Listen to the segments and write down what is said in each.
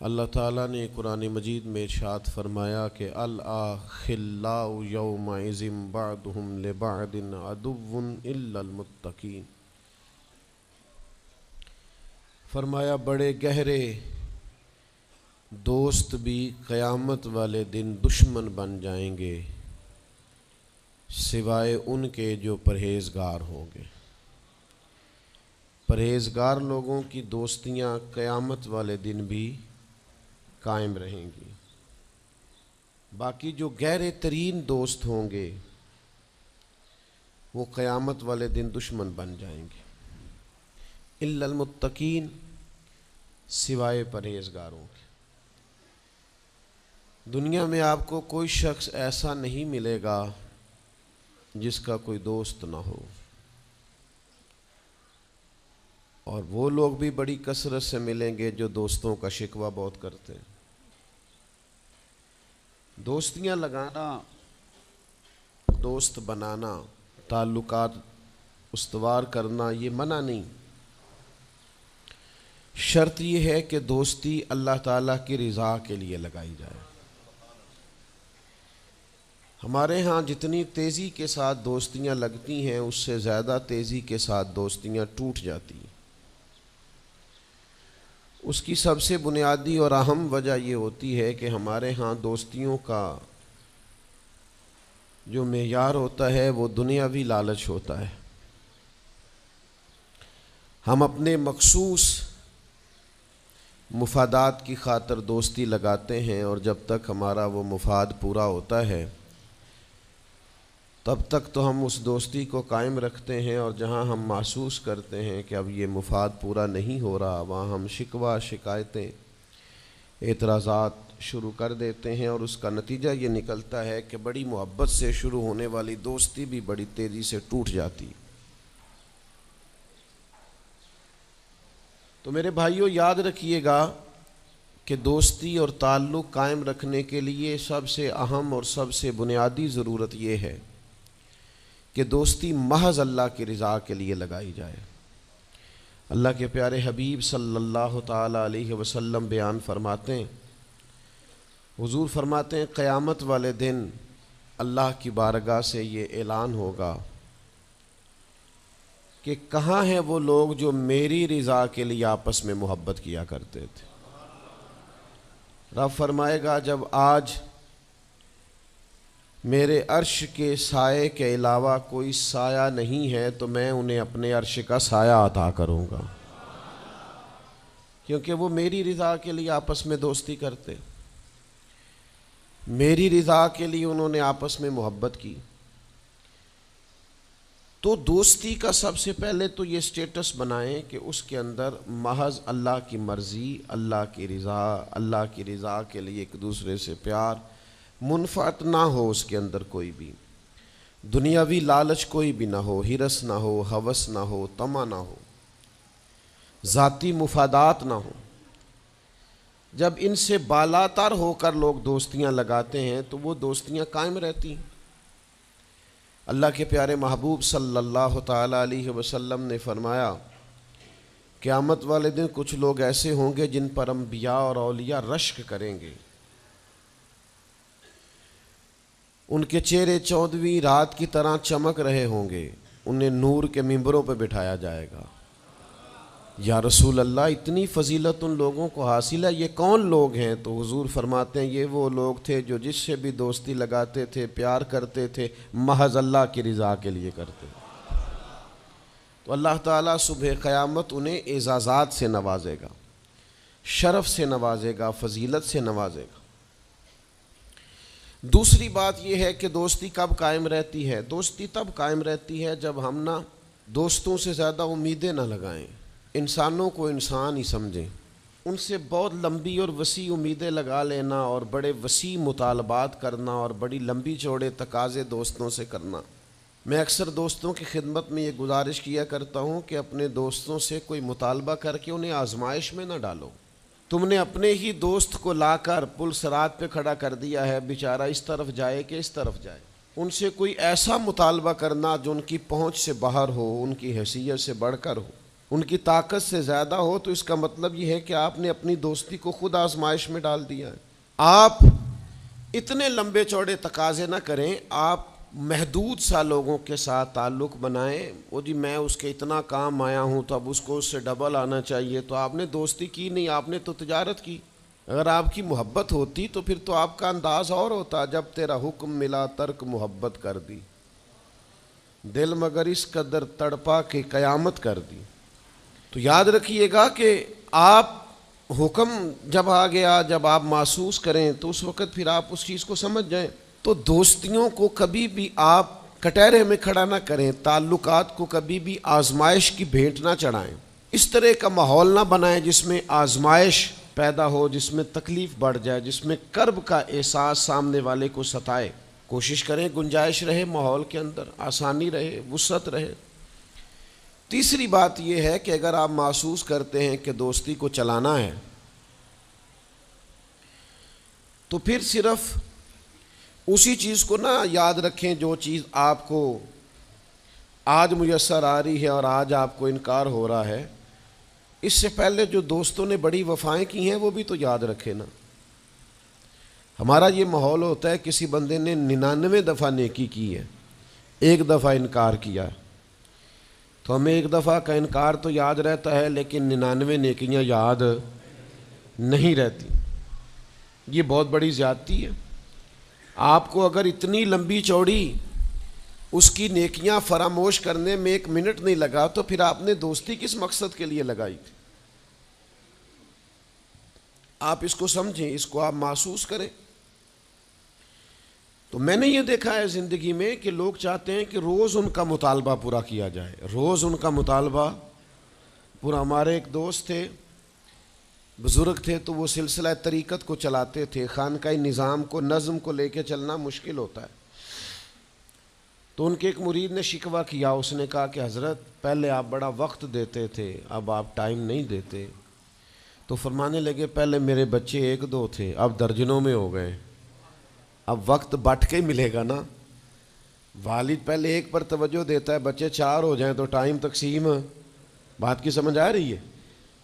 اللہ تعالیٰ نے قرآن مجید میں ارشاد فرمایا کہ الاخلاء یومئذ بعضهم لبعض عدو الا المتقین۔ فرمایا بڑے گہرے دوست بھی قیامت والے دن دشمن بن جائیں گے سوائے ان کے جو پرہیزگار ہوں گے۔ پرہیزگار لوگوں کی دوستیاں قیامت والے دن بھی قائم رہیں گی، باقی جو گہرے ترین دوست ہوں گے وہ قیامت والے دن دشمن بن جائیں گے۔ الا المتقین، سوائے پرہیزگاروں کے۔ دنیا میں آپ کو کوئی شخص ایسا نہیں ملے گا جس کا کوئی دوست نہ ہو، اور وہ لوگ بھی بڑی کثرت سے ملیں گے جو دوستوں کا شکوہ بہت کرتے ہیں۔ دوستیاں لگانا، دوست بنانا، تعلقات استوار کرنا یہ منع نہیں، شرط یہ ہے کہ دوستی اللہ تعالیٰ کی رضا کے لیے لگائی جائے۔ ہمارے ہاں جتنی تیزی کے ساتھ دوستیاں لگتی ہیں اس سے زیادہ تیزی کے ساتھ دوستیاں ٹوٹ جاتی ہیں۔ اس کی سب سے بنیادی اور اہم وجہ یہ ہوتی ہے کہ ہمارے ہاں دوستیوں کا جو معیار ہوتا ہے وہ دنیاوی لالچ ہوتا ہے۔ ہم اپنے مخصوص مفادات کی خاطر دوستی لگاتے ہیں، اور جب تک ہمارا وہ مفاد پورا ہوتا ہے تب تک تو ہم اس دوستی کو قائم رکھتے ہیں، اور جہاں ہم محسوس کرتے ہیں کہ اب یہ مفاد پورا نہیں ہو رہا وہاں ہم شکوہ، شکایتیں، اعتراضات شروع کر دیتے ہیں، اور اس کا نتیجہ یہ نکلتا ہے کہ بڑی محبت سے شروع ہونے والی دوستی بھی بڑی تیزی سے ٹوٹ جاتی۔ تو میرے بھائیوں یاد رکھیے گا کہ دوستی اور تعلق قائم رکھنے کے لیے سب سے اہم اور سب سے بنیادی ضرورت یہ ہے کہ دوستی محض اللہ کی رضا کے لیے لگائی جائے۔ اللہ کے پیارے حبیب صلی اللہ تعالیٰ علیہ وسلم بیان فرماتے ہیں، حضور فرماتے ہیں قیامت والے دن اللہ کی بارگاہ سے یہ اعلان ہوگا کہ کہاں ہیں وہ لوگ جو میری رضا کے لیے آپس میں محبت کیا کرتے تھے۔ رب فرمائے گا جب آج میرے عرش کے سائے کے علاوہ کوئی سایہ نہیں ہے تو میں انہیں اپنے عرش کا سایہ عطا کروں گا، کیونکہ وہ میری رضا کے لیے آپس میں دوستی کرتے، میری رضا کے لیے انہوں نے آپس میں محبت کی۔ تو دوستی کا سب سے پہلے تو یہ سٹیٹس بنائیں کہ اس کے اندر محض اللہ کی مرضی، اللہ کی رضا کے لیے ایک دوسرے سے پیار، منفعت نہ ہو اس کے اندر کوئی بھی، دنیاوی لالچ کوئی بھی نہ ہو، ہرس نہ ہو، ہوس نہ ہو، طمع نہ ہو، ذاتی مفادات نہ ہو۔ جب ان سے بالاتر ہو کر لوگ دوستیاں لگاتے ہیں تو وہ دوستیاں قائم رہتی ہیں۔ اللہ کے پیارے محبوب صلی اللہ تعالیٰ علیہ وسلم نے فرمایا قیامت والے دن کچھ لوگ ایسے ہوں گے جن پر انبیاء اور اولیاء رشک کریں گے، ان کے چہرے 14ویں رات کی طرح چمک رہے ہوں گے، انہیں نور کے ممبروں پہ بٹھایا جائے گا۔ یا رسول اللہ اتنی فضیلت ان لوگوں کو حاصل ہے، یہ کون لوگ ہیں؟ تو حضور فرماتے ہیں یہ وہ لوگ تھے جو جس سے بھی دوستی لگاتے تھے، پیار کرتے تھے، محض اللہ کی رضا کے لیے کرتے۔ تو اللہ تعالیٰ صبح قیامت انہیں اعزازات سے نوازے گا، شرف سے نوازے گا، فضیلت سے نوازے گا۔ دوسری بات یہ ہے کہ دوستی کب قائم رہتی ہے؟ دوستی تب قائم رہتی ہے جب ہم دوستوں سے زیادہ امیدیں نہ لگائیں، انسانوں کو انسان ہی سمجھیں، ان سے بہت لمبی اور وسیع امیدیں لگا لینا اور بڑے وسیع مطالبات کرنا اور بڑی لمبی چوڑے تقاضے دوستوں سے کرنا۔ میں اکثر دوستوں کی خدمت میں یہ گزارش کیا کرتا ہوں کہ اپنے دوستوں سے کوئی مطالبہ کر کے انہیں آزمائش میں نہ ڈالو۔ تم نے اپنے ہی دوست کو لا کر پل صراط پہ کھڑا کر دیا ہے، بیچارہ اس طرف جائے کہ اس طرف جائے۔ ان سے کوئی ایسا مطالبہ کرنا جو ان کی پہنچ سے باہر ہو، ان کی حیثیت سے بڑھ کر ہو، ان کی طاقت سے زیادہ ہو تو اس کا مطلب یہ ہے کہ آپ نے اپنی دوستی کو خود آزمائش میں ڈال دیا ہے۔ آپ اتنے لمبے چوڑے تقاضے نہ کریں، آپ محدود سا لوگوں کے ساتھ تعلق بنائیں۔ وہ جی میں اس کے اتنا کام آیا ہوں تو اب اس کو اس سے ڈبل آنا چاہیے، تو آپ نے دوستی کی نہیں، آپ نے تو تجارت کی۔ اگر آپ کی محبت ہوتی تو پھر تو آپ کا انداز اور ہوتا، جب تیرا حکم ملا ترک محبت کر دی، دل مگر اس قدر تڑپا کہ قیامت کر دی۔ تو یاد رکھیے گا کہ آپ حکم جب آ گیا، جب آپ محسوس کریں تو اس وقت پھر آپ اس چیز کو سمجھ جائیں۔ تو دوستیوں کو کبھی بھی آپ کٹہرے میں کھڑا نہ کریں، تعلقات کو کبھی بھی آزمائش کی بھیٹ نہ چڑھائیں، اس طرح کا ماحول نہ بنائیں جس میں آزمائش پیدا ہو، جس میں تکلیف بڑھ جائے، جس میں کرب کا احساس سامنے والے کو ستائے۔ کوشش کریں گنجائش رہے ماحول کے اندر، آسانی رہے، وسعت رہے۔ تیسری بات یہ ہے کہ اگر آپ محسوس کرتے ہیں کہ دوستی کو چلانا ہے تو پھر صرف اسی چیز کو نہ یاد رکھیں جو چیز آپ کو آج میسر آ رہی ہے اور آج آپ کو انکار ہو رہا ہے۔ اس سے پہلے جو دوستوں نے بڑی وفائیں کی ہیں وہ بھی تو یاد رکھے نا۔ ہمارا یہ ماحول ہوتا ہے کسی بندے نے 99 دفعہ نیکی کی ہے، ایک دفعہ انکار کیا، تو ہمیں ایک دفعہ کا انکار تو یاد رہتا ہے لیکن 99 نیکیاں یاد نہیں رہتی۔ یہ بہت بڑی زیادتی ہے۔ آپ کو اگر اتنی لمبی چوڑی اس کی نیکیاں فراموش کرنے میں 1 منٹ نہیں لگا تو پھر آپ نے دوستی کس مقصد کے لیے لگائی تھی؟ آپ اس کو سمجھیں، اس کو آپ محسوس کریں۔ تو میں نے یہ دیکھا ہے زندگی میں کہ لوگ چاہتے ہیں کہ روز ان کا مطالبہ پورا کیا جائے، روز ان کا مطالبہ پورا۔ ہمارے ایک دوست تھے، بزرگ تھے، تو وہ سلسلہ طریقت کو چلاتے تھے، خانقاہ نظام کو، نظم کو لے کے چلنا مشکل ہوتا ہے۔ تو ان کے ایک مرید نے شکوہ کیا، اس نے کہا کہ حضرت پہلے آپ بڑا وقت دیتے تھے، اب آپ ٹائم نہیں دیتے۔ تو فرمانے لگے پہلے میرے بچے 1-2 تھے، اب درجنوں میں ہو گئے، اب وقت بٹ کے ملے گا نا۔ والد پہلے ایک پر توجہ دیتا ہے، بچے 4 ہو جائیں تو ٹائم تقسیم، بات کی سمجھ آ رہی ہے؟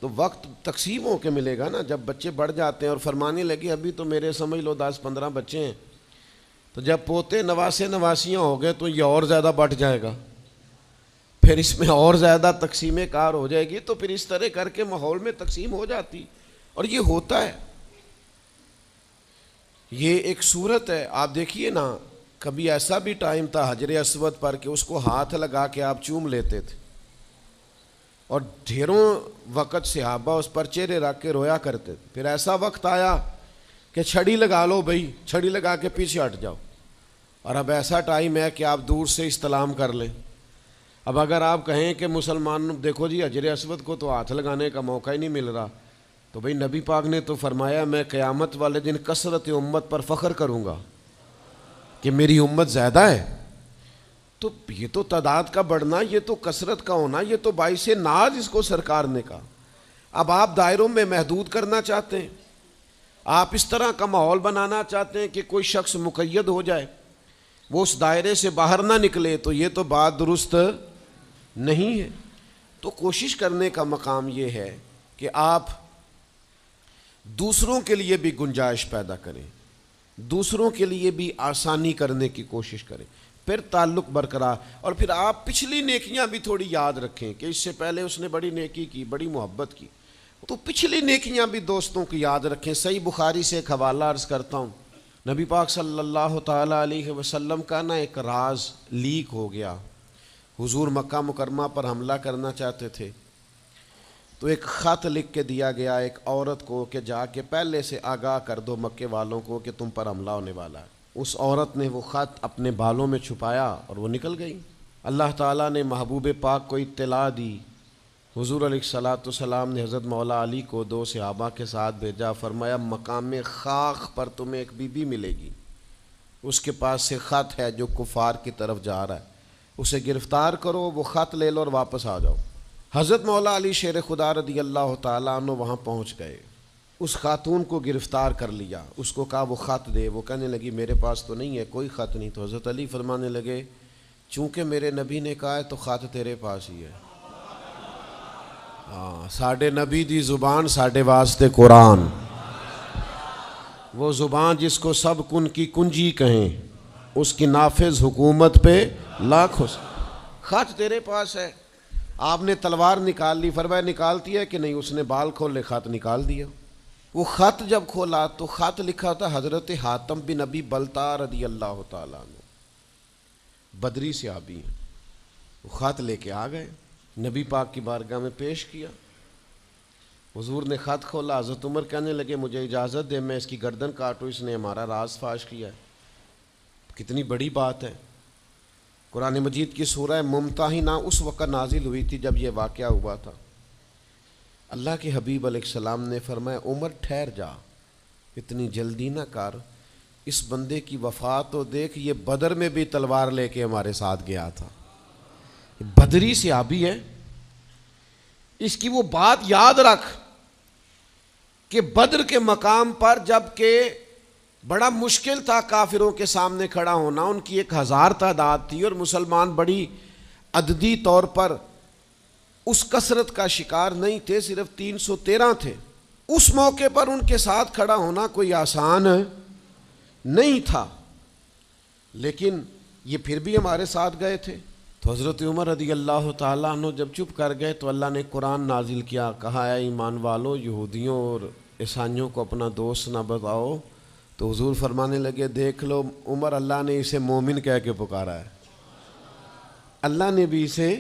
تو وقت تقسیم ہو کے ملے گا نا جب بچے بڑھ جاتے ہیں۔ اور فرمانے لگے ابھی تو میرے سمجھ لو 10-15 بچے ہیں، تو جب پوتے نواسے نواسیاں ہو گئے تو یہ اور زیادہ بٹ جائے گا، پھر اس میں اور زیادہ تقسیم کار ہو جائے گی۔ تو پھر اس طرح کر کے ماحول میں تقسیم ہو جاتی، اور یہ ہوتا ہے، یہ ایک صورت ہے۔ آپ دیکھیے نا، کبھی ایسا بھی ٹائم تھا حجر اسود پر کہ اس کو ہاتھ لگا کے آپ چوم لیتے تھے، اور ڈھیروں وقت صحابہ اس پر چہرے رکھ کے رویا کرتے تھے۔ پھر ایسا وقت آیا کہ چھڑی لگا لو بھائی، چھڑی لگا کے پیچھے ہٹ جاؤ، اور اب ایسا ٹائم ہے کہ آپ دور سے استلام کر لیں۔ اب اگر آپ کہیں کہ مسلمان دیکھو جی حجر اسود کو تو ہاتھ لگانے کا موقع ہی نہیں مل رہا، تو بھئی نبی پاک نے تو فرمایا میں قیامت والے دن کثرت امت پر فخر کروں گا کہ میری امت زیادہ ہے۔ تو یہ تو تعداد کا بڑھنا، یہ تو کثرت کا ہونا، یہ تو باعث ناز اس کو سرکار نے کہا۔ اب آپ دائروں میں محدود کرنا چاہتے ہیں، آپ اس طرح کا ماحول بنانا چاہتے ہیں کہ کوئی شخص مقید ہو جائے، وہ اس دائرے سے باہر نہ نکلے، تو یہ تو بات درست نہیں ہے۔ تو کوشش کرنے کا مقام یہ ہے کہ آپ دوسروں کے لیے بھی گنجائش پیدا کریں، دوسروں کے لیے بھی آسانی کرنے کی کوشش کریں، پھر تعلق برقرار۔ اور پھر آپ پچھلی نیکیاں بھی تھوڑی یاد رکھیں کہ اس سے پہلے اس نے بڑی نیکی کی، بڑی محبت کی، تو پچھلی نیکیاں بھی دوستوں کی یاد رکھیں۔ صحیح بخاری سے ایک حوالہ عرض کرتا ہوں، نبی پاک صلی اللہ تعالیٰ علیہ وسلم کا نا ایک راز لیک ہو گیا۔ حضور مکہ مکرمہ پر حملہ کرنا چاہتے تھے، تو ایک خط لکھ کے دیا گیا ایک عورت کو کہ جا کے پہلے سے آگاہ کر دو مکے والوں کو کہ تم پر حملہ ہونے والا ہے۔ اس عورت نے وہ خط اپنے بالوں میں چھپایا اور وہ نکل گئی۔ اللہ تعالیٰ نے محبوب پاک کو اطلاع دی، حضور علیہ الصلاۃ والسلام نے حضرت مولا علی کو 2 صحابہ کے ساتھ بھیجا، فرمایا مقام خاک پر تمہیں ایک بی بی ملے گی، اس کے پاس سے خط ہے جو کفار کی طرف جا رہا ہے، اسے گرفتار کرو، وہ خط لے لو اور واپس آ جاؤ۔ حضرت مولا علی شیر خدا رضی اللہ تعالیٰ عنہ وہاں پہنچ گئے، اس خاتون کو گرفتار کر لیا، اس کو کہا وہ خط دے، وہ کہنے لگی میرے پاس تو نہیں ہے، کوئی خط نہیں۔ تو حضرت علی فرمانے لگے چونکہ میرے نبی نے کہا ہے تو خط تیرے پاس ہی ہے۔ ساڈے نبی دی زبان ساڈے واسطے قرآن، وہ زبان جس کو سب کن کی کنجی کہیں، اس کی نافذ حکومت پہ لاکھوں خط تیرے پاس ہے۔ آپ نے تلوار نکال لی، فرمایا نکالتی ہے کہ نہیں؟ اس نے بال کھولے، خط نکال دیا۔ وہ خط جب کھولا تو خط لکھا تھا حضرت حاتم بن نبی بلتا رضی اللہ تعالیٰ عنہ، بدری صحابی ہیں۔ وہ خط لے کے آ گئے، نبی پاک کی بارگاہ میں پیش کیا۔ حضور نے خط کھولا، حضرت عمر کہنے لگے مجھے اجازت دے میں اس کی گردن کاٹوں، اس نے ہمارا راز فاش کیا ہے۔ کتنی بڑی بات ہے۔ قرآن مجید کی سورہ ممتحنہ اس وقت نازل ہوئی تھی جب یہ واقعہ ہوا تھا۔ اللہ کے حبیب علیہ السلام نے فرمایا عمر ٹھہر جا، اتنی جلدی نہ کر، اس بندے کی وفات تو دیکھ، یہ بدر میں بھی تلوار لے کے ہمارے ساتھ گیا تھا، بدری صحابی ہے۔ اس کی وہ بات یاد رکھ کہ بدر کے مقام پر جب کہ بڑا مشکل تھا کافروں کے سامنے کھڑا ہونا، ان کی 1000 تعداد تھی اور مسلمان بڑی عددی طور پر اس کثرت کا شکار نہیں تھے، صرف 313 تھے۔ اس موقع پر ان کے ساتھ کھڑا ہونا کوئی آسان نہیں تھا، لیکن یہ پھر بھی ہمارے ساتھ گئے تھے۔ تو حضرت عمر رضی اللہ تعالیٰ عنہ جب چپ کر گئے تو اللہ نے قرآن نازل کیا، کہا اے ایمان والو یہودیوں اور عیسائیوں کو اپنا دوست نہ بتاؤ۔ تو حضور فرمانے لگے دیکھ لو عمر، اللہ نے اسے مومن کہہ کے پکارا ہے، اللہ نے بھی اسے۔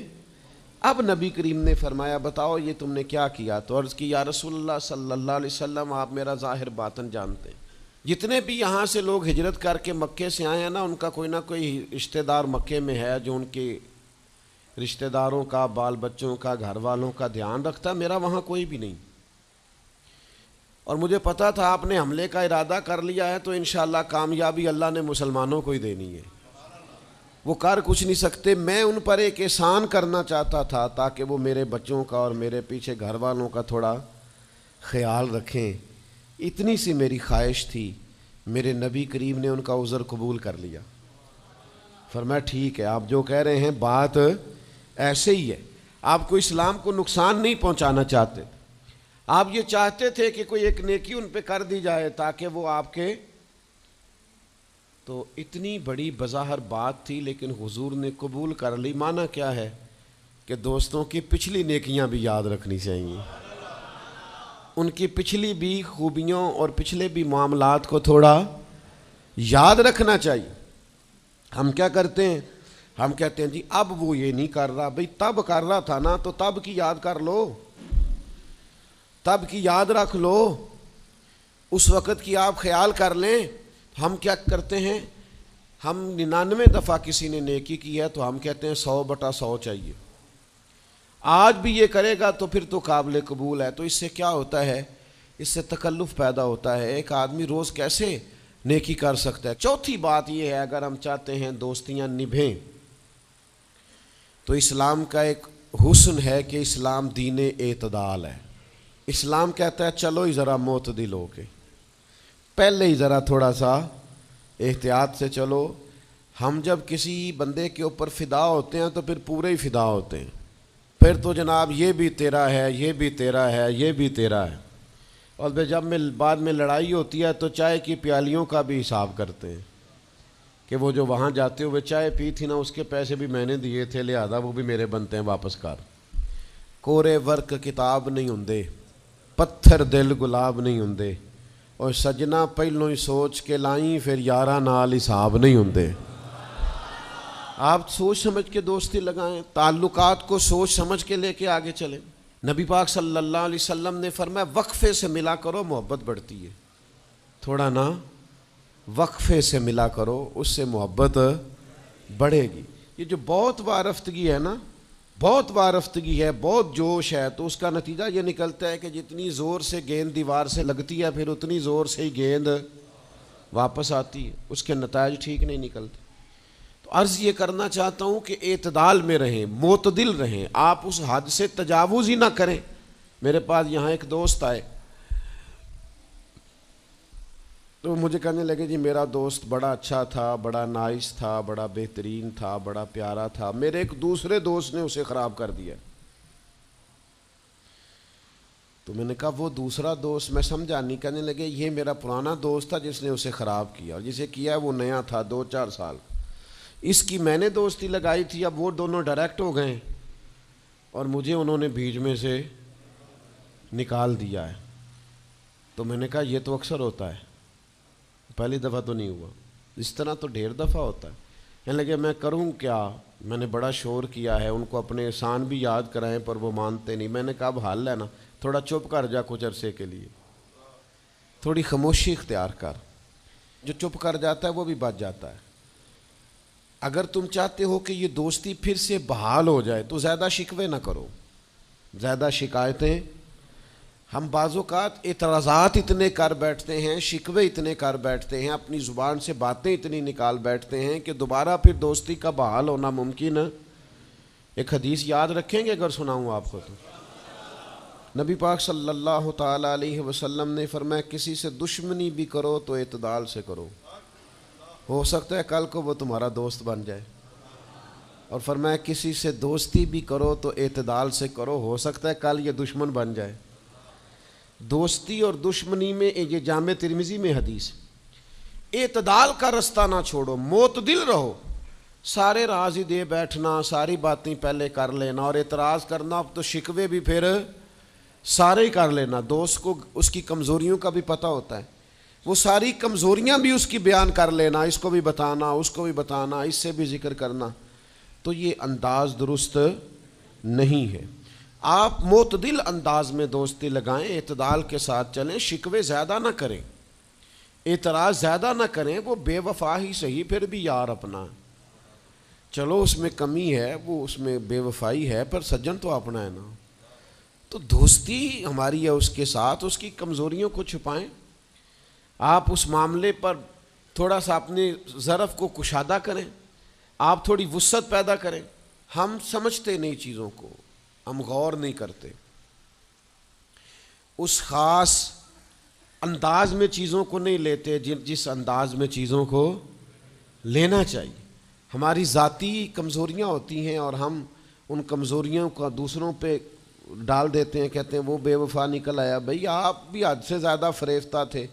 اب نبی کریم نے فرمایا بتاؤ یہ تم نے کیا کیا؟ تو عرض کی یا رسول اللہ صلی اللہ علیہ وسلم آپ میرا ظاہر باطن جانتے ہیں، جتنے بھی یہاں سے لوگ ہجرت کر کے مکے سے آئے ہیں نا، ان کا کوئی نہ کوئی رشتہ دار مکے میں ہے جو ان کے رشتہ داروں کا، بال بچوں کا، گھر والوں کا دھیان رکھتا، میرا وہاں کوئی بھی نہیں۔ اور مجھے پتا تھا آپ نے حملے کا ارادہ کر لیا ہے تو انشاءاللہ کامیابی اللہ نے مسلمانوں کو ہی دینی ہے، وہ کر کچھ نہیں سکتے۔ میں ان پر ایک احسان کرنا چاہتا تھا تاکہ وہ میرے بچوں کا اور میرے پیچھے گھر والوں کا تھوڑا خیال رکھیں، اتنی سی میری خواہش تھی۔ میرے نبی کریم نے ان کا عذر قبول کر لیا، فرمایا ٹھیک ہے آپ جو کہہ رہے ہیں بات ایسے ہی ہے، آپ کو اسلام کو نقصان نہیں پہنچانا چاہتے، آپ یہ چاہتے تھے کہ کوئی ایک نیکی ان پہ کر دی جائے تاکہ وہ آپ کے، تو اتنی بڑی بظاہر بات تھی لیکن حضور نے قبول کر لی۔ معنی کیا ہے کہ دوستوں کی پچھلی نیکیاں بھی یاد رکھنی چاہیے، ان کی پچھلی بھی خوبیوں اور پچھلے بھی معاملات کو تھوڑا یاد رکھنا چاہیے۔ ہم کیا کرتے ہیں؟ ہم کہتے ہیں جی اب وہ یہ نہیں کر رہا، بھئی تب کر رہا تھا نا، تو تب کی یاد کر لو، تب کی یاد رکھ لو، اس وقت کی آپ خیال کر لیں۔ ہم کیا کرتے ہیں؟ ہم 99 دفعہ کسی نے نیکی کی ہے تو ہم کہتے ہیں 100/100 چاہیے، آج بھی یہ کرے گا تو پھر تو قابل قبول ہے۔ تو اس سے کیا ہوتا ہے؟ اس سے تکلف پیدا ہوتا ہے، ایک آدمی روز کیسے نیکی کر سکتا ہے؟ چوتھی بات یہ ہے اگر ہم چاہتے ہیں دوستیاں نبھیں تو اسلام کا ایک حسن ہے کہ اسلام دین اعتدال ہے۔ اسلام کہتا ہے چلو ہی ذرا معتدل ہو کے، پہلے ہی ذرا تھوڑا سا احتیاط سے چلو۔ ہم جب کسی بندے کے اوپر فدا ہوتے ہیں تو پھر پورے ہی فدا ہوتے ہیں، پھر تو جناب یہ بھی تیرا ہے، یہ بھی تیرا ہے، یہ بھی تیرا ہے، اور پھر جب بعد میں لڑائی ہوتی ہے تو چائے کی پیالیوں کا بھی حساب کرتے ہیں کہ وہ جو وہاں جاتے ہوئے چائے پی تھی نا اس کے پیسے بھی میں نے دیے تھے، لہذا وہ بھی میرے بنتے ہیں، واپس کر۔ کورے ورک کتاب نہیں ہوندے، پتھر دل گلاب نہیں ہوندے، اور سجنا پہلوں ہی سوچ کے لائیں پھر یاراں نال حساب نہیں ہوندے۔ آپ سوچ سمجھ کے دوستی لگائیں، تعلقات کو سوچ سمجھ کے لے کے آگے چلیں۔ نبی پاک صلی اللہ علیہ وسلم نے فرمایا وقفے سے ملا کرو محبت بڑھتی ہے، تھوڑا نا وقفے سے ملا کرو، اس سے محبت بڑھے گی۔ یہ جو بہت وارفتگی ہے نا، بہت وارفتگی ہے، بہت جوش ہے، تو اس کا نتیجہ یہ نکلتا ہے کہ جتنی زور سے گیند دیوار سے لگتی ہے پھر اتنی زور سے ہی گیند واپس آتی ہے، اس کے نتائج ٹھیک نہیں نکلتے۔ تو عرض یہ کرنا چاہتا ہوں کہ اعتدال میں رہیں، معتدل رہیں، آپ اس حد سے تجاوز ہی نہ کریں۔ میرے پاس یہاں ایک دوست آئے تو مجھے کہنے لگے جی میرا دوست بڑا اچھا تھا، بڑا نائس تھا، بڑا بہترین تھا، بڑا پیارا تھا، میرے ایک دوسرے دوست نے اسے خراب کر دیا۔ تو میں نے کہا وہ دوسرا دوست میں سمجھا نہیں. کہنے لگے یہ میرا پرانا دوست تھا جس نے اسے خراب کیا, اور جسے کیا وہ نیا تھا 2-4 سال. اس کی میں نے دوستی لگائی تھی, اب وہ دونوں ڈائریکٹ ہو گئے اور مجھے انہوں نے بیچ میں سے نکال دیا ہے. تو میں نے کہا یہ تو اکثر ہوتا ہے, پہلی دفعہ تو نہیں ہوا, اس طرح تو ڈھیر دفعہ ہوتا ہے. کہنے لگے میں کروں کیا, میں نے بڑا شور کیا ہے, ان کو اپنے احسان بھی یاد کرائیں پر وہ مانتے نہیں. میں نے کہا اب حل ہے نا, تھوڑا چپ کر جا کچھ عرصے کے لیے, تھوڑی خاموشی اختیار کر. جو چپ کر جاتا ہے وہ بھی بچ جاتا ہے. اگر تم چاہتے ہو کہ یہ دوستی پھر سے بحال ہو جائے تو زیادہ شکوے نہ کرو, زیادہ شکایتیں. ہم بعض اوقات اعتراضات اتنے کر بیٹھتے ہیں, شکوے اتنے کر بیٹھتے ہیں, اپنی زبان سے باتیں اتنی نکال بیٹھتے ہیں کہ دوبارہ پھر دوستی کا بحال ہونا ممکن ہے. ایک حدیث یاد رکھیں گے اگر سناؤں آپ کو تو. نبی پاک صلی اللہ تعالیٰ علیہ وسلم نے فرمایا کسی سے دشمنی بھی کرو تو اعتدال سے کرو, ہو سکتا ہے کل کو وہ تمہارا دوست بن جائے. اور فرمایا کسی سے دوستی بھی کرو تو اعتدال سے کرو, ہو سکتا ہے کل یہ دشمن بن جائے. دوستی اور دشمنی میں یہ جامع ترمذی میں حدیث, اعتدال کا رستہ نہ چھوڑو, معتدل رہو. سارے راز ہی دے بیٹھنا, ساری باتیں پہلے کر لینا اور اعتراض کرنا, اب تو شکوے بھی پھر سارے ہی کر لینا. دوست کو اس کی کمزوریوں کا بھی پتہ ہوتا ہے, وہ ساری کمزوریاں بھی اس کی بیان کر لینا, اس کو بھی بتانا, اس کو بھی بتانا, اس سے بھی ذکر کرنا. تو یہ انداز درست نہیں ہے. آپ معتدل انداز میں دوستی لگائیں, اعتدال کے ساتھ چلیں, شکوے زیادہ نہ کریں, اعتراض زیادہ نہ کریں. وہ بے وفا ہی صحیح پھر بھی یار اپنا, چلو اس میں کمی ہے, وہ اس میں بے وفائی ہے, پر سجن تو اپنا ہے نا. تو دوستی ہماری ہے اس کے ساتھ, اس کی کمزوریوں کو چھپائیں. آپ اس معاملے پر تھوڑا سا اپنے ظرف کو کشادہ کریں, آپ تھوڑی وسعت پیدا کریں. ہم سمجھتے نہیں چیزوں کو, ہم غور نہیں کرتے, اس خاص انداز میں چیزوں کو نہیں لیتے جس انداز میں چیزوں کو لینا چاہیے. ہماری ذاتی کمزوریاں ہوتی ہیں اور ہم ان کمزوریوں کا دوسروں پہ ڈال دیتے ہیں, کہتے ہیں وہ بے وفا نکل آیا. بھئی آپ بھی حد سے زیادہ فریفتہ تھے,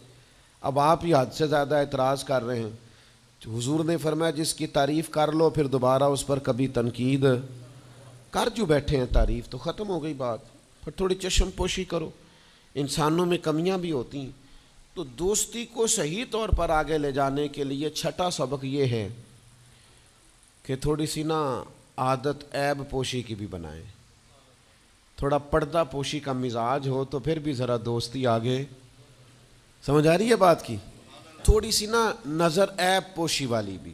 اب آپ ہی حد سے زیادہ اعتراض کر رہے ہیں. حضور نے فرمایا جس کی تعریف کر لو پھر دوبارہ اس پر کبھی تنقید کر جو بیٹھے ہیں, تعریف تو ختم ہو گئی بات. پھر تھوڑی چشم پوشی کرو, انسانوں میں کمیاں بھی ہوتی ہیں. تو دوستی کو صحیح طور پر آگے لے جانے کے لیے چھٹا سبق یہ ہے کہ تھوڑی سی نا عادت عیب پوشی کی بھی بنائیں. تھوڑا پردہ پوشی کا مزاج ہو تو پھر بھی ذرا دوستی آگے. سمجھ آ رہی ہے بات کی؟ تھوڑی سی نا نظر عیب پوشی والی بھی.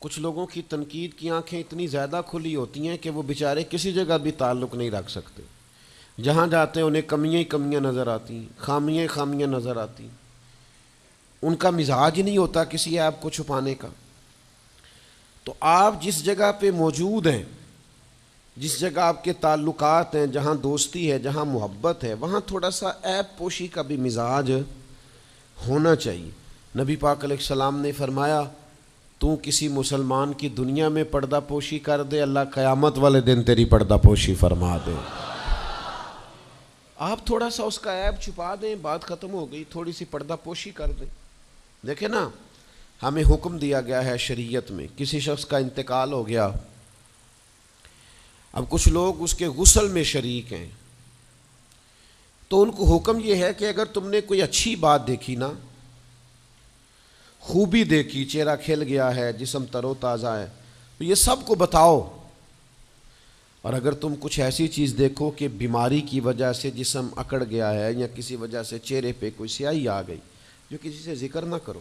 کچھ لوگوں کی تنقید کی آنکھیں اتنی زیادہ کھلی ہوتی ہیں کہ وہ بیچارے کسی جگہ بھی تعلق نہیں رکھ سکتے. جہاں جاتے ہیں انہیں کمیاں ہی کمیاں نظر آتی ہیں, خامیاں ہی خامیاں نظر آتی ہیں. ان کا مزاج ہی نہیں ہوتا کسی عیب کو چھپانے کا. تو آپ جس جگہ پہ موجود ہیں, جس جگہ آپ کے تعلقات ہیں, جہاں دوستی ہے, جہاں محبت ہے, وہاں تھوڑا سا عیب پوشی کا بھی مزاج ہونا چاہیے. نبی پاک علیہ السلام نے فرمایا تو کسی مسلمان کی دنیا میں پردہ پوشی کر دے, اللہ قیامت والے دن تیری پردہ پوشی فرما دے. آپ تھوڑا سا اس کا عیب چھپا دیں, بات ختم ہو گئی. تھوڑی سی پردہ پوشی کر دیں. دیکھیں نا, ہمیں حکم دیا گیا ہے شریعت میں, کسی شخص کا انتقال ہو گیا, اب کچھ لوگ اس کے غسل میں شریک ہیں, تو ان کو حکم یہ ہے کہ اگر تم نے کوئی اچھی بات دیکھی نا, خوبی دیکھی, چہرہ کھل گیا ہے, جسم تر و تازہ ہے, تو یہ سب کو بتاؤ. اور اگر تم کچھ ایسی چیز دیکھو کہ بیماری کی وجہ سے جسم اکڑ گیا ہے یا کسی وجہ سے چہرے پہ کوئی سیاہی آ گئی, جو کسی سے ذکر نہ کرو.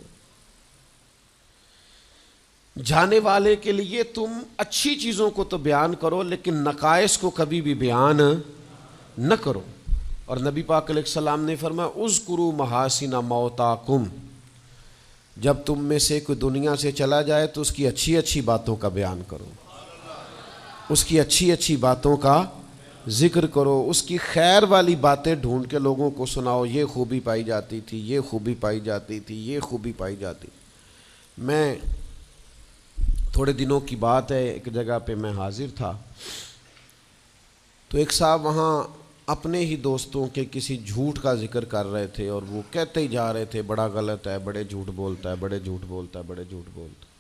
جانے والے کے لیے تم اچھی چیزوں کو تو بیان کرو لیکن نقائص کو کبھی بھی بیان نہ کرو. اور نبی پاک علیہ السلام نے فرمایا اذکروا محاسن موتاکم, جب تم میں سے کوئی دنیا سے چلا جائے تو اس کی اچھی اچھی باتوں کا بیان کرو, اس کی اچھی اچھی باتوں کا ذکر کرو, اس کی خیر والی باتیں ڈھونڈ کے لوگوں کو سناؤ. یہ خوبی پائی جاتی تھی, یہ خوبی پائی جاتی تھی, یہ خوبی پائی جاتی. میں تھوڑے دنوں کی بات ہے, ایک جگہ پہ میں حاضر تھا, تو ایک صاحب وہاں اپنے ہی دوستوں کے کسی جھوٹ کا ذکر کر رہے تھے اور وہ کہتے ہی جا رہے تھے بڑا غلط ہے، بڑے جھوٹ بولتا ہے، بڑے جھوٹ بولتا ہے، بڑے جھوٹ بولتا ہے۔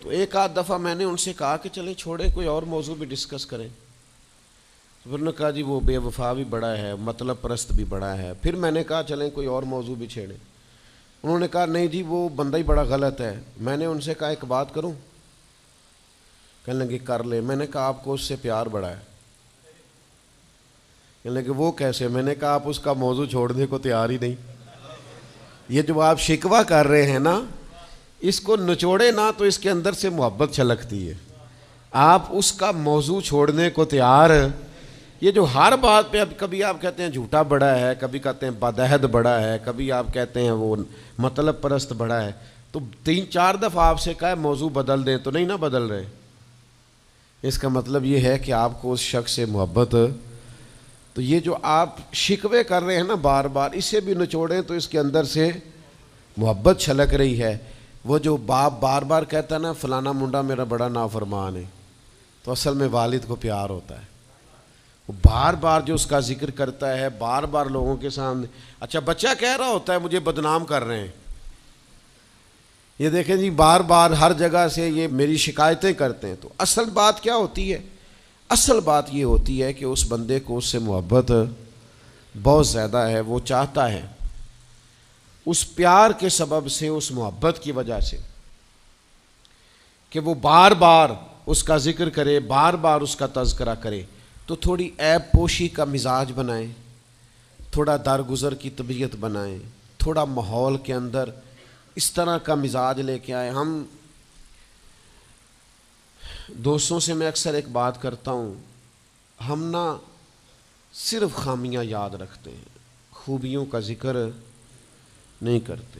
تو ایک آدھ دفعہ میں نے ان سے کہا کہ چلیں چھوڑیں، کوئی اور موضوع بھی ڈسکس کریں۔ پھر نے کہا جی وہ بے وفا بھی بڑا ہے، مطلب پرست بھی بڑا ہے۔ پھر میں نے کہا چلیں کوئی اور موضوع بھی چھیڑیں۔ انہوں نے کہا نہیں جی وہ بندہ ہی بڑا غلط ہے۔ میں نے ان سے کہا ایک بات کروں؟ کہنے لگے کر لے۔ میں نے کہا آپ کو اس سے پیار بڑا ہے۔ کہنے لگے وہ کیسے؟ میں نے کہا آپ اس کا موضوع چھوڑنے کو تیار ہی نہیں۔ یہ جو آپ شکوہ کر رہے ہیں نا، اس کو نچوڑے نا تو اس کے اندر سے محبت چھلکتی ہے۔ آپ اس کا موضوع چھوڑنے کو تیار، یہ جو ہر بات پہ اب کبھی آپ کہتے ہیں جھوٹا بڑا ہے، کبھی کہتے ہیں بدعہد بڑا ہے، کبھی آپ کہتے ہیں وہ مطلب پرست بڑا ہے، تو 3-4 دفعہ آپ سے کہا ہے موضوع بدل دیں تو نہیں نہ بدل رہے۔ اس کا مطلب یہ ہے کہ آپ کو اس شخص سے محبت۔ تو یہ جو آپ شکوے کر رہے ہیں نا بار بار، اسے بھی نچوڑیں تو اس کے اندر سے محبت چھلک رہی ہے۔ وہ جو باپ بار بار کہتا ہے نا فلانا منڈا میرا بڑا نافرمان ہے، تو اصل میں والد کو پیار ہوتا ہے۔ وہ بار بار جو اس کا ذکر کرتا ہے، بار بار لوگوں کے سامنے، اچھا بچہ کہہ رہا ہوتا ہے مجھے بدنام کر رہے ہیں، یہ دیکھیں جی بار بار ہر جگہ سے یہ میری شکایتیں کرتے ہیں، تو اصل بات کیا ہوتی ہے؟ اصل بات یہ ہوتی ہے کہ اس بندے کو اس سے محبت بہت زیادہ ہے، وہ چاہتا ہے اس پیار کے سبب سے، اس محبت کی وجہ سے کہ وہ بار بار اس کا ذکر کرے، بار بار اس کا تذکرہ کرے، تو تھوڑی عیب پوشی کا مزاج بنائیں، تھوڑا درگزر کی طبیعت بنائیں، تھوڑا ماحول کے اندر اس طرح کا مزاج لے کے آئے۔ ہم دوستوں سے میں اکثر ایک بات کرتا ہوں، ہم نہ صرف خامیاں یاد رکھتے ہیں، خوبیوں کا ذکر نہیں کرتے۔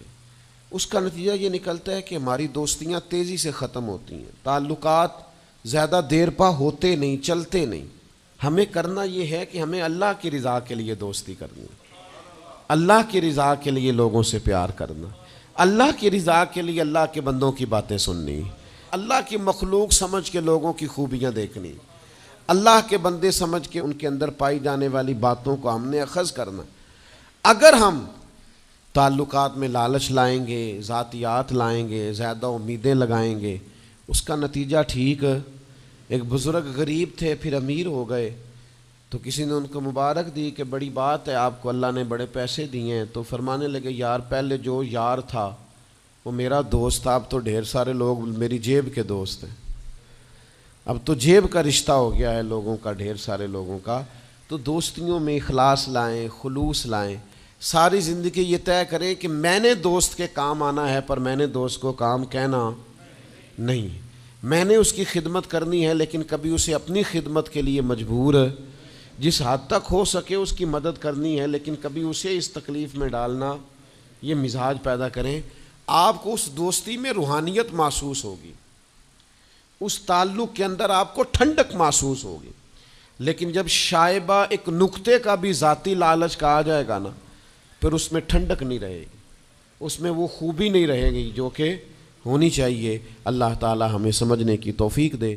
اس کا نتیجہ یہ نکلتا ہے کہ ہماری دوستیاں تیزی سے ختم ہوتی ہیں، تعلقات زیادہ دیر پا ہوتے نہیں، چلتے نہیں۔ ہمیں کرنا یہ ہے کہ ہمیں اللہ کی رضا کے لیے دوستی کرنی، اللہ کی رضا کے لیے لوگوں سے پیار کرنا، اللہ کی رضا کے لیے اللہ کے بندوں کی باتیں سننی، اللہ کی مخلوق سمجھ کے لوگوں کی خوبیاں دیکھنی، اللہ کے بندے سمجھ کے ان کے اندر پائی جانے والی باتوں کو ہم نے اخذ کرنا۔ اگر ہم تعلقات میں لالچ لائیں گے، ذاتیات لائیں گے، زیادہ امیدیں لگائیں گے، اس کا نتیجہ ٹھیک۔ ایک بزرگ غریب تھے پھر امیر ہو گئے، تو کسی نے ان کو مبارک دی کہ بڑی بات ہے آپ کو اللہ نے بڑے پیسے دیے ہیں، تو فرمانے لگے یار پہلے جو یار تھا وہ میرا دوست تھا، اب تو ڈھیر سارے لوگ میری جیب کے دوست ہیں، اب تو جیب کا رشتہ ہو گیا ہے لوگوں کا، ڈھیر سارے لوگوں کا۔ تو دوستیوں میں اخلاص لائیں، خلوص لائیں، ساری زندگی یہ طے کریں کہ میں نے دوست کے کام آنا ہے، پر میں نے دوست کو کام کہنا نہیں، میں نے اس کی خدمت کرنی ہے لیکن کبھی اسے اپنی خدمت کے لیے مجبور، جس حد تک ہو سکے اس کی مدد کرنی ہے لیکن کبھی اسے اس تکلیف میں ڈالنا، یہ مزاج پیدا کریں۔ آپ کو اس دوستی میں روحانیت محسوس ہوگی، اس تعلق کے اندر آپ کو ٹھنڈک محسوس ہوگی، لیکن جب شائبہ ایک نقطے کا بھی ذاتی لالچ کا آ جائے گا نا، پھر اس میں ٹھنڈک نہیں رہے گی، اس میں وہ خوبی نہیں رہے گی جو کہ ہونی چاہیے۔ اللہ تعالی ہمیں سمجھنے کی توفیق دے۔